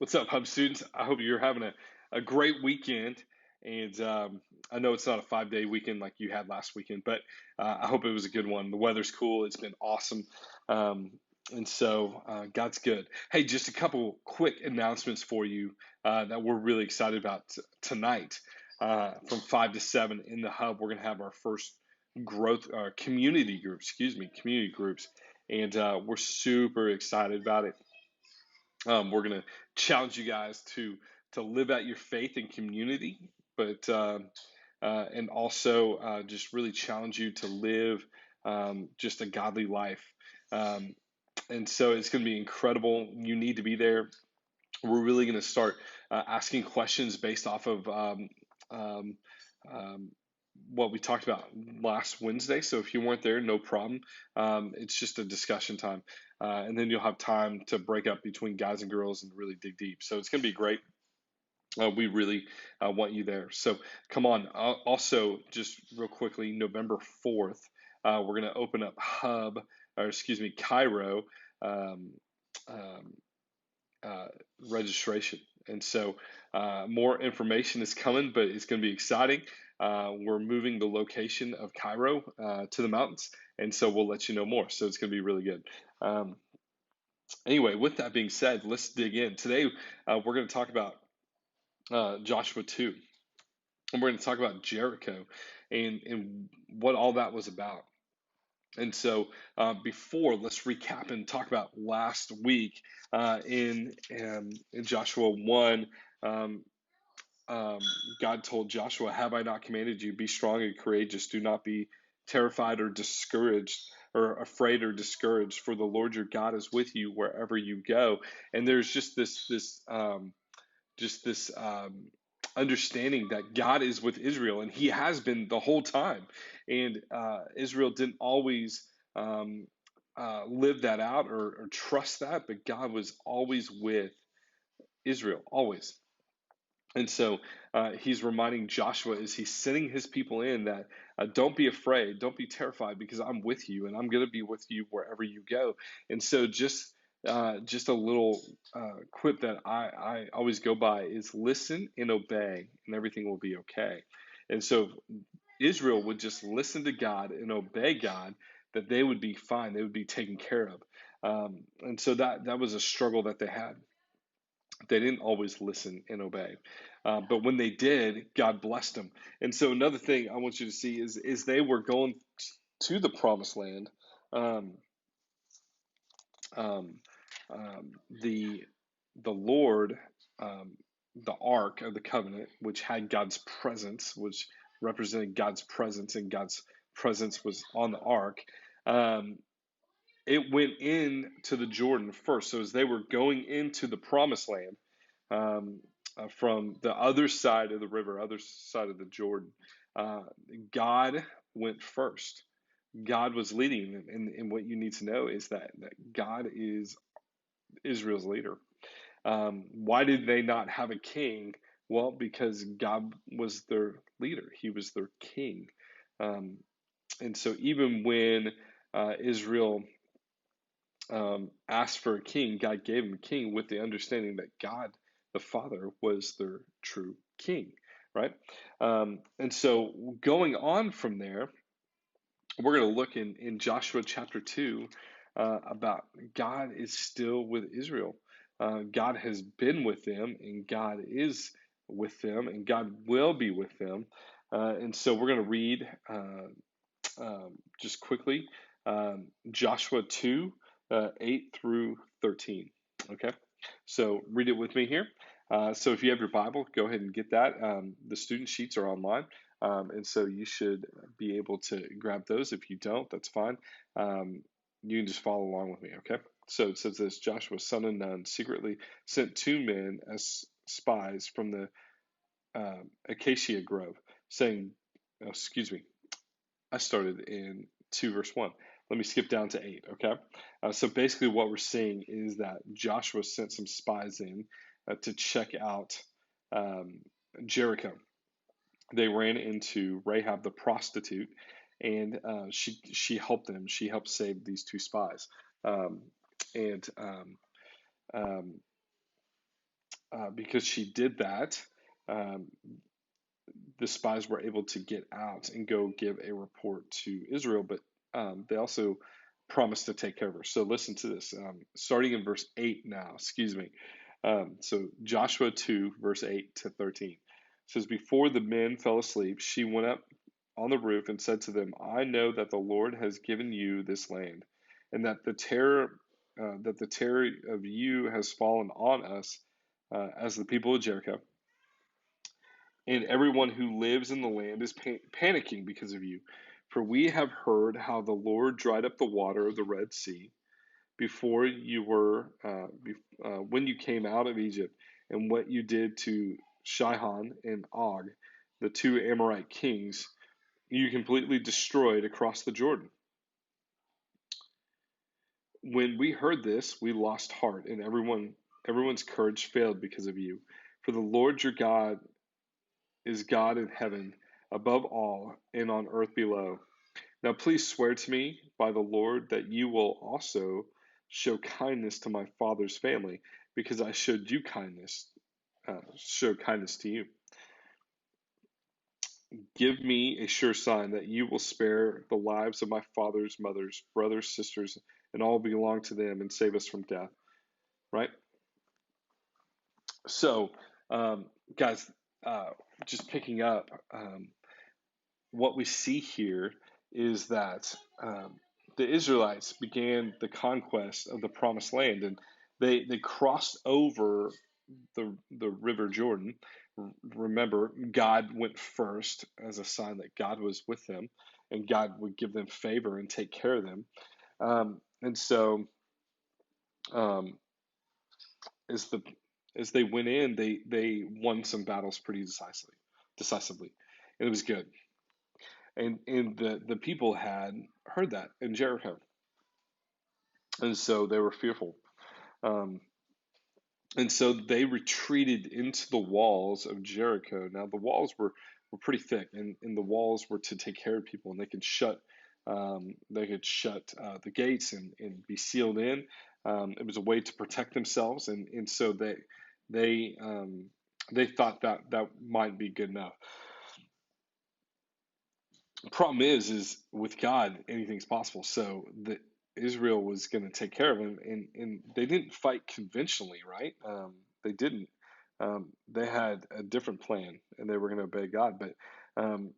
What's up, Hub students? I hope you're having a great weekend. And I know it's not a 5 day weekend like you had last weekend, but I hope it was a good one. The weather's cool. It's been awesome. And so God's good. Hey, just a couple quick announcements for you that we're really excited about tonight. From 5 to 7 in the Hub, we're going to have our first growth community groups, community groups. And we're super excited about it. We're going to challenge you guys to live out your faith in community, but and also just really challenge you to live just a godly life. Um, and so it's going to be incredible. You need to be there. We're really going to start asking questions based off of um, um, what we talked about last Wednesday. So if you weren't there, no problem. It's just a discussion time. And then you'll have time to break up between guys and girls and really dig deep. So it's going to be great. We really want you there. So come on. Also, just real quickly, November 4th, we're going to open up Cairo. Um, um, Registration. And so more information is coming, but it's going to be exciting. We're moving the location of Cairo to the mountains, and so we'll let you know more. So it's going to be really good. Um, anyway, with that being said, let's dig in. Today, we're going to talk about Joshua 2, and we're going to talk about Jericho and what all that was about. And so, let's recap and talk about last week in Joshua 1. Um, um, God told Joshua, "Have I not commanded you? Be strong and courageous. Do not be terrified or discouraged or afraid or discouraged, for the Lord your God is with you wherever you go." And there's just this understanding that God is with Israel, and He has been the whole time. And Israel didn't always live that out or trust that, but God was always with Israel, always. And so he's reminding Joshua as he's sending his people in that don't be afraid, don't be terrified, because I'm with you and I'm going to be with you wherever you go. And so just a little quip that I always go by is listen and obey, and everything will be okay. And so if Israel would just listen to God and obey God, that they would be fine, they would be taken care of. And so that was a struggle that they had. They didn't always listen and obey, but when they did, God blessed them. And so another thing I want you to see is they were going to the promised land. Um, um, the Lord, um, the Ark of the Covenant, which had God's presence, which represented God's presence, and God's presence was on the Ark. Um, it went into the Jordan first. So as they were going into the promised land, um, from the other side of the river, other side of the Jordan, uh, God went first. God was leading them, and what you need to know is that God is Israel's leader. Why did they not have a king? Well, because God was their leader. He was their king. Um, and so even when Israel asked for a king, God gave them a king with the understanding that God, the Father, was their true king, right? And so going on from there, we're going to look in Joshua chapter 2 about God is still with Israel. God has been with them, and God is with them, and God will be with them. And so we're going to read just quickly Joshua 2 8 through 13. Okay, so read it with me here. So if you have your Bible, go ahead and get that. The student sheets are online, and so you should be able to grab those. If you don't, that's fine. You can just follow along with me, okay? So it says this: Joshua, son of Nun, secretly sent two men as spies from the acacia grove, saying, oh, excuse me, I started in 2 verse 1. Let me skip down to 8, okay? So basically, what we're seeing is that Joshua sent some spies in to check out um, Jericho. They ran into Rahab the prostitute, and she helped them. She helped save these two spies. And um, because she did that, um, the spies were able to get out and go give a report to Israel, but they also promised to take care of her. So listen to this, starting in verse 8 now, excuse me. So Joshua 2, verse 8 to 13 says, Before the men fell asleep, she went up on the roof and said to them, I know that the Lord has given you this land, and that the terror of you has fallen on us as the people of Jericho, and everyone who lives in the land is panicking because of you. For we have heard how the Lord dried up the water of the Red Sea before you were, when you came out of Egypt, and what you did to Shihon and Og, the two Amorite kings, you completely destroyed across the Jordan. When we heard this, we lost heart, and everyone's courage failed because of you. For the Lord your God is God in heaven above all and on earth below. Now please swear to me by the Lord that you will also show kindness to my father's family, because I showed kindness to you. Give me a sure sign that you will spare the lives of my father's mothers, brothers, sisters, and all belong to them, and save us from death. Right? So, guys, uh, just picking up, what we see here is that the Israelites began the conquest of the promised land, and they crossed over the river Jordan. Remember, God went first as a sign that God was with them, and God would give them favor and take care of them. And so, um, as the as they went in, they won some battles pretty decisively, and it was good. And the people had heard that in Jericho, and so they were fearful. Um, and so they retreated into the walls of Jericho. Now the walls were pretty thick, and the walls were to take care of people, and they could shut the gates and be sealed in. It was a way to protect themselves, and so they they thought that that might be good enough. The problem is with God, anything's possible. So the Israel was going to take care of him, and they didn't fight conventionally, right? They didn't. They had a different plan, and they were going to obey God. But um,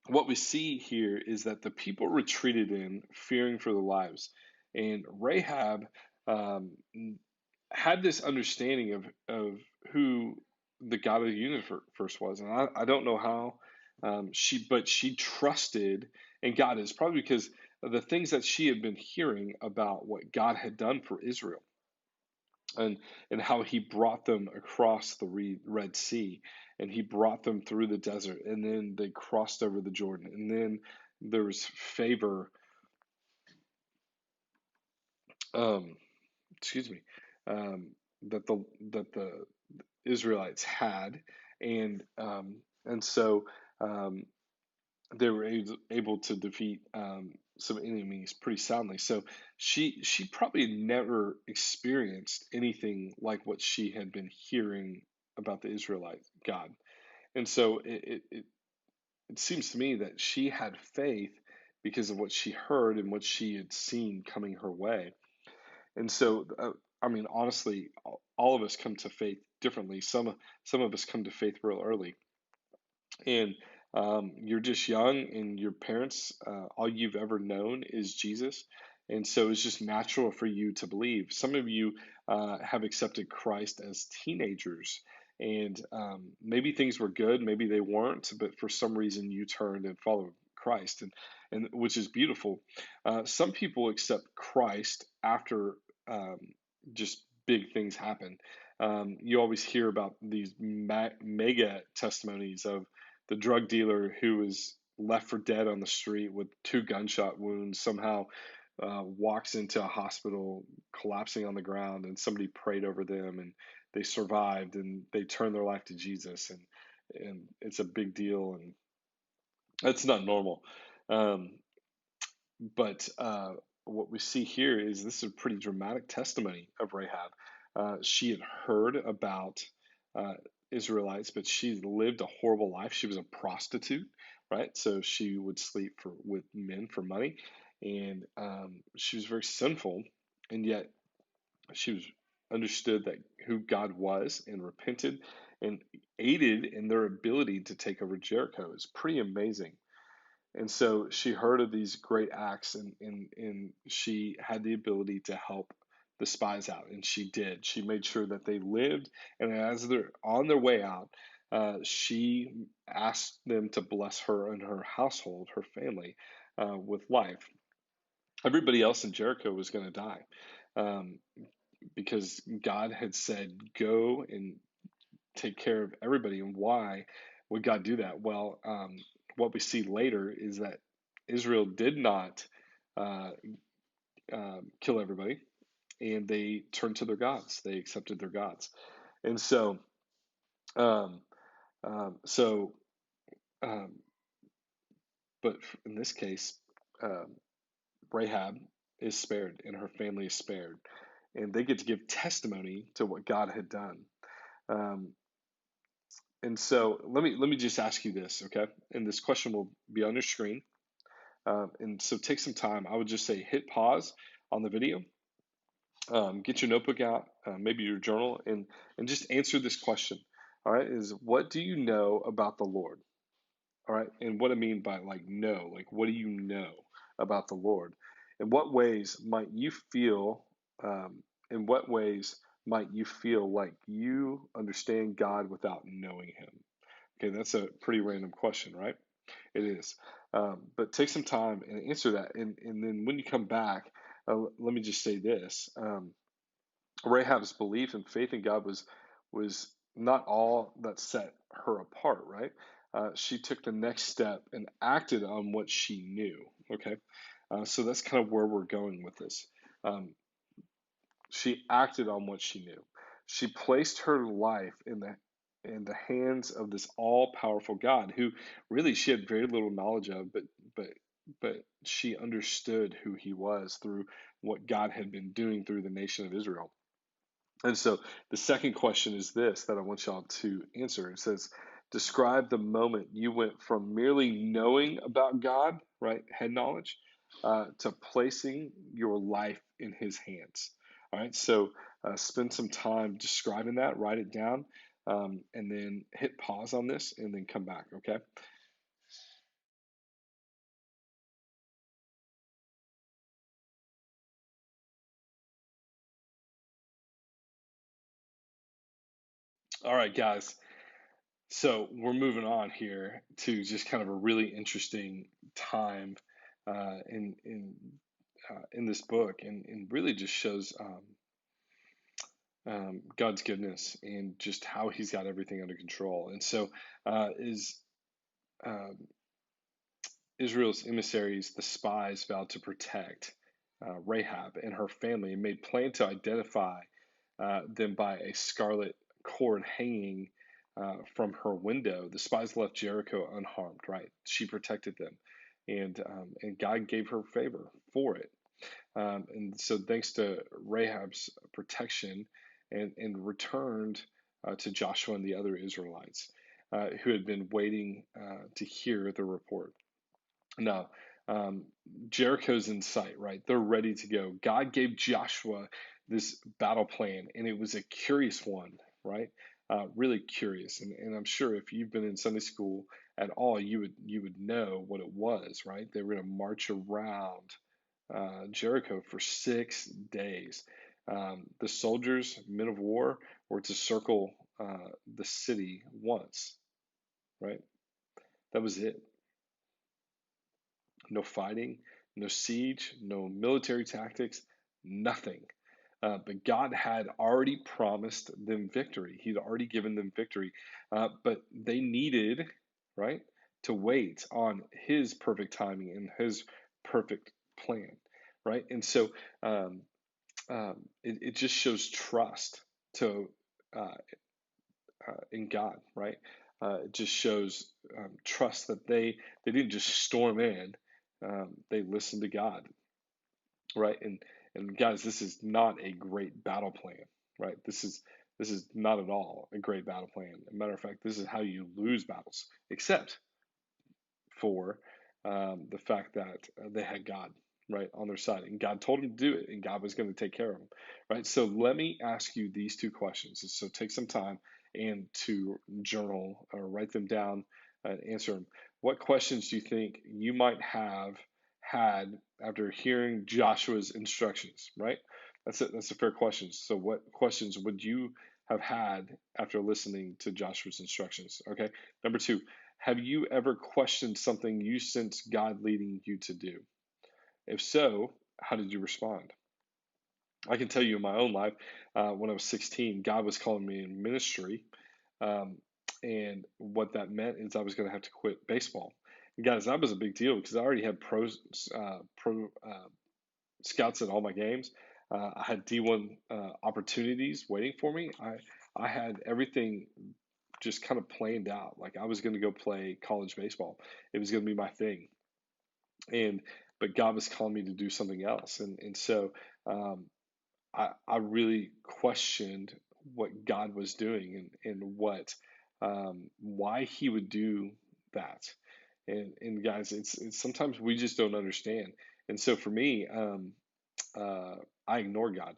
what we see here is that the people retreated in, fearing for their lives, and Rahab um, had this understanding of who the God of the universe was, and I don't know how but she trusted in God. Is probably because of the things that she had been hearing about what God had done for Israel, and how He brought them across the Red Sea, and He brought them through the desert, and then they crossed over the Jordan, and then there was favor. Um, excuse me. Um, that the Israelites had, and so um, they were able to defeat some enemies pretty soundly. So she probably never experienced anything like what she had been hearing about the Israelite God, and so it seems to me that she had faith because of what she heard and what she had seen coming her way. And so, I mean, honestly, all of us come to faith differently. Some of us come to faith real early, and you're just young, and your parents, all you've ever known is Jesus, and so it's just natural for you to believe. Some of you have accepted Christ as teenagers, and maybe things were good, maybe they weren't, but for some reason you turned and followed Christ, and which is beautiful. Some people accept Christ after um, just big things happen. You always hear about these mega testimonies of the drug dealer who was left for dead on the street with two gunshot wounds somehow walks into a hospital collapsing on the ground, and somebody prayed over them, and they survived, and they turned their life to Jesus, and it's a big deal, and that's not normal. Um, but what we see here is this is a pretty dramatic testimony of Rahab. She had heard about uh, Israelites, but she lived a horrible life. She was a prostitute, right? So she would sleep with men for money, and she was very sinful, and yet she was understood that who God was and repented and aided in their ability to take over Jericho. It's pretty amazing. And so she heard of these great acts, and she had the ability to help the spies out, and she did. She made sure that they lived, and as they're on their way out, she asked them to bless her and her household, her family, with life. Everybody else in Jericho was going to die, um, because God had said, "Go and take care of everybody." And why would God do that? Well, what we see later is that Israel did not uh, kill everybody, and they turned to their gods. They accepted their gods, and um, so, um, but in this case, um, Rahab is spared, and her family is spared, and they get to give testimony to what God had done. Um, and so, let me just ask you this, okay? And this question will be on your screen. And so take some time. I would just say hit pause on the video, get your notebook out, maybe your journal, and just answer this question. All right, is what do you know about the Lord? All right, and what I mean by like know, like what do you know about the Lord? In what ways might you feel? Um, in what ways might you feel like you understand God without knowing Him? Okay, that's a pretty random question, right? It is. But take some time and answer that. And then when you come back, let me just say this. Rahab's belief and faith in God was not all that set her apart, right? She took the next step and acted on what she knew. Okay, so that's kind of where we're going with this. Um, she acted on what she knew. She placed her life in the hands of this all-powerful God, who really she had very little knowledge of, but but she understood who He was through what God had been doing through the nation of Israel. And so the second question is this that I want y'all to answer. It says, describe the moment you went from merely knowing about God, right, head knowledge, to placing your life in His hands. All right, so spend some time describing that, write it down, and then hit pause on this and then come back, okay? All right, guys. So we're moving on here to just kind of a really interesting time in this book, and really just shows God's goodness and just how He's got everything under control. And so, is um, Israel's emissaries, the spies, vowed to protect Rahab and her family, and made plan to identify them by a scarlet cord hanging from her window. The spies left Jericho unharmed. Right, she protected them, and God gave her favor for it. And so, thanks to Rahab's protection, and returned to Joshua and the other Israelites who had been waiting to hear the report. Now, um, Jericho's in sight, right? They're ready to go. God gave Joshua this battle plan, and it was a curious one, right? Really curious, and I'm sure if you've been in Sunday school at all, you would know what it was, right? They were going to march around Jericho for 6 days. The soldiers, men of war, were to circle the city once, right? That was it. No fighting, no siege, no military tactics, nothing. But God had already promised them victory. He'd already given them victory. But they needed, right, to wait on His perfect timing and His perfect plan, right? And so it just shows trust to uh, in God, right? It just shows trust that they didn't just storm in; they listened to God, right? And guys, this is not a great battle plan, right? This is not at all a great battle plan. As a matter of fact, this is how you lose battles, except for the fact that they had God, right, on their side, and God told them to do it, and God was going to take care of them, right? So let me ask you these two questions. So take some time and to journal or write them down and answer them. What questions do you think you might have had after hearing Joshua's instructions, right? That's a fair question. So what questions would you have had after listening to Joshua's instructions? Okay. Number two, have you ever questioned something you sense God leading you to do? If so, how did you respond? I can tell you in my own life, when I was 16, God was calling me in ministry. Um, and what that meant is I was going to have to quit baseball. And guys, that was a big deal because I already had pro scouts at all my games. I had D1 opportunities waiting for me. I had everything just kind of planned out. Like I was going to go play college baseball. It was going to be my thing. And but God was calling me to do something else. And so um, I really questioned what God was doing and what why He would do that. And guys, it's sometimes we just don't understand. And so for me, I ignore God.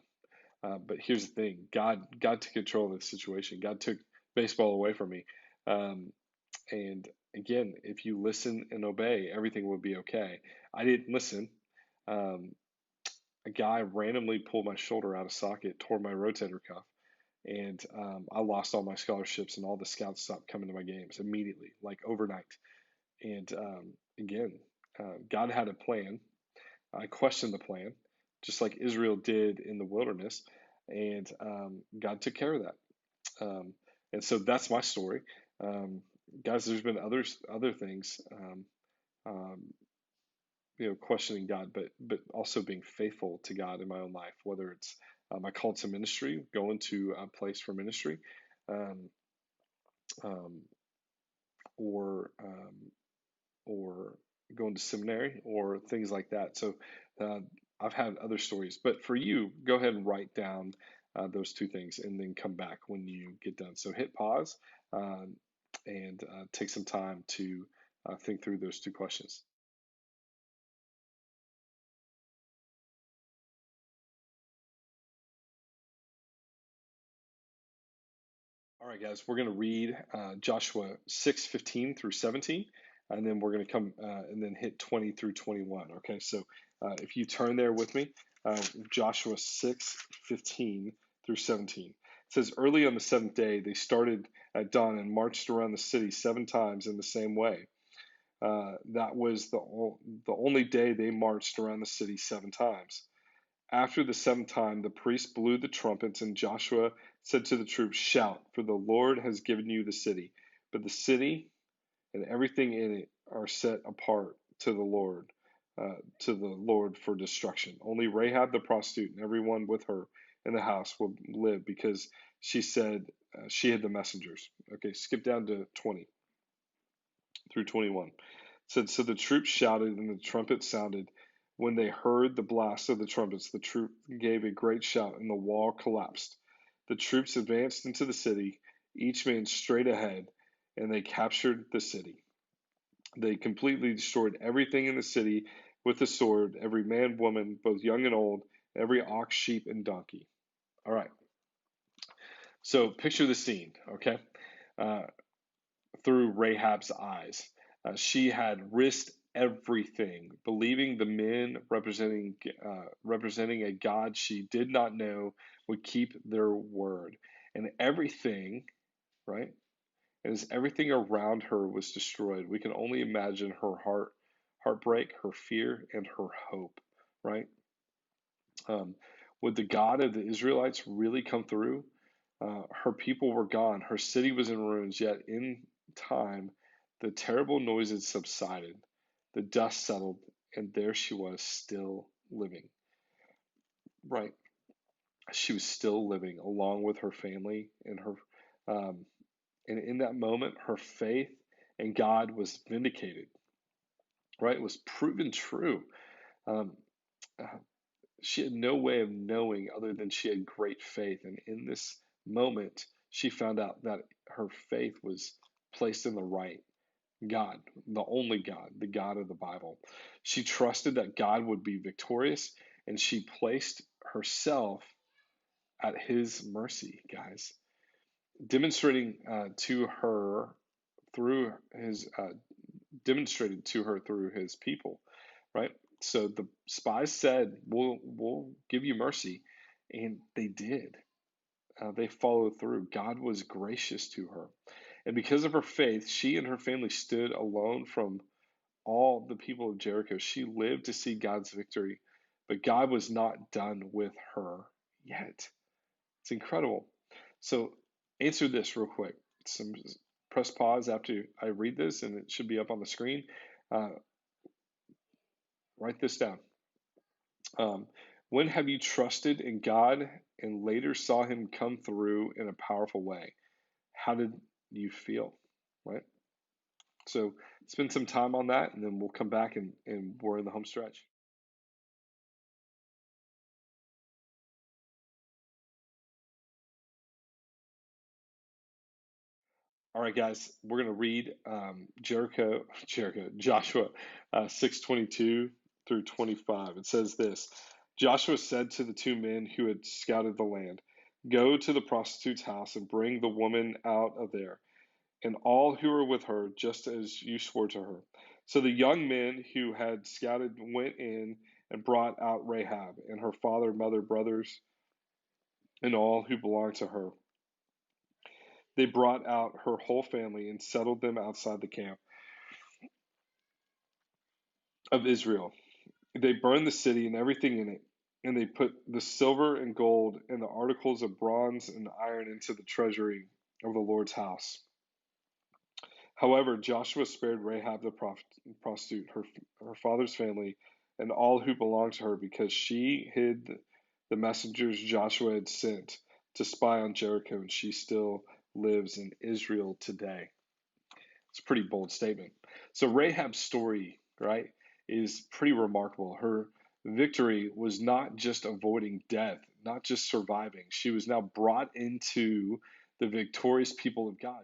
But here's the thing: God took control of the situation. God took baseball away from me. Um, and again, if you listen and obey, everything will be okay. I didn't listen. Um, a guy randomly pulled my shoulder out of socket, tore my rotator cuff, and I lost all my scholarships, and all the scouts stopped coming to my games immediately, like overnight. And again, God had a plan. I questioned the plan, just like Israel did in the wilderness, and God took care of that. Um, and so that's my story. Um, Guys, there's been other things, um, questioning God, but also being faithful to God in my own life, whether it's my call to ministry, going to a place for ministry, um, um, or or going to seminary or things like that. So uh, I've had other stories, but for you, go ahead and write down those two things and then come back when you get done. So hit pause um, and take some time to think through those two questions. All right, guys, we're going to read Joshua 6:15 through 17, and then we're going to come and then hit 20 through 21. Okay, so if you turn there with me, Joshua 6:15 through 17. It says, early on the seventh day, they started at dawn and marched around the city 7 times in the same way. That was the only day they marched around the city 7 times. After the seventh time, the priests blew the trumpets, and Joshua said to the troops, shout, for the Lord has given you the city. But the city and everything in it are set apart to the Lord for destruction. Only Rahab the prostitute and everyone with her in the house will live because she said she had the messengers. Okay, skip down to 20 through 21. It said, so the troops shouted and the trumpet sounded. When they heard the blast of the trumpets, the troop gave a great shout and the wall collapsed. The troops advanced into the city, each man straight ahead, and they captured the city. They completely destroyed everything in the city with the sword, every man, woman, both young and old, every ox, sheep, and donkey. All right. So picture the scene, okay? Uh, through Rahab's eyes. She had risked everything, believing the men representing a God she did not know would keep their word, and everything, right? And as everything around her was destroyed, we can only imagine her heartbreak, her fear, and her hope, right? Um, would the God of the Israelites really come through? Her people were gone. Her city was in ruins, yet in time, the terrible noises subsided. The dust settled, and there she was, still living. Right. She was still living along with her family and her. Um, and in that moment, her faith in God was vindicated. Right. It was proven true. Um, She had no way of knowing other than she had great faith. And in this moment, she found out that her faith was placed in the right God, the only God, the God of the Bible. She trusted that God would be victorious, and she placed herself at his mercy, guys, demonstrating to her through his demonstrated to her through his people, right? So the spies said, "We'll give you mercy," and they did. They followed through. God was gracious to her, and because of her faith, she and her family stood alone from all the people of Jericho. She lived to see God's victory, but God was not done with her yet. It's incredible. So answer this real quick. Some press pause after I read this, and it should be up on the screen. Uh, write this down. Um, when have you trusted in God and later saw Him come through in a powerful way? How did you feel? Right. So spend some time on that, and then we'll come back and we're in the home stretch. All right, guys, we're going to read Joshua 6:22 through 25. It says this: Joshua said to the two men who had scouted the land, "Go to the prostitute's house and bring the woman out of there, and all who were with her, just as you swore to her." So the young men who had scouted went in and brought out Rahab and her father, mother, brothers, and all who belonged to her. They brought out her whole family and settled them outside the camp of Israel. They burned the city and everything in it, and they put the silver and gold and the articles of bronze and iron into the treasury of the Lord's house. However, Joshua spared Rahab the prostitute, her father's family, and all who belonged to her, because she hid the messengers Joshua had sent to spy on Jericho, and she still lives in Israel today. It's a pretty bold statement. So Rahab's story, right, is pretty remarkable. Her victory was not just avoiding death, not just surviving. She was now brought into the victorious people of God.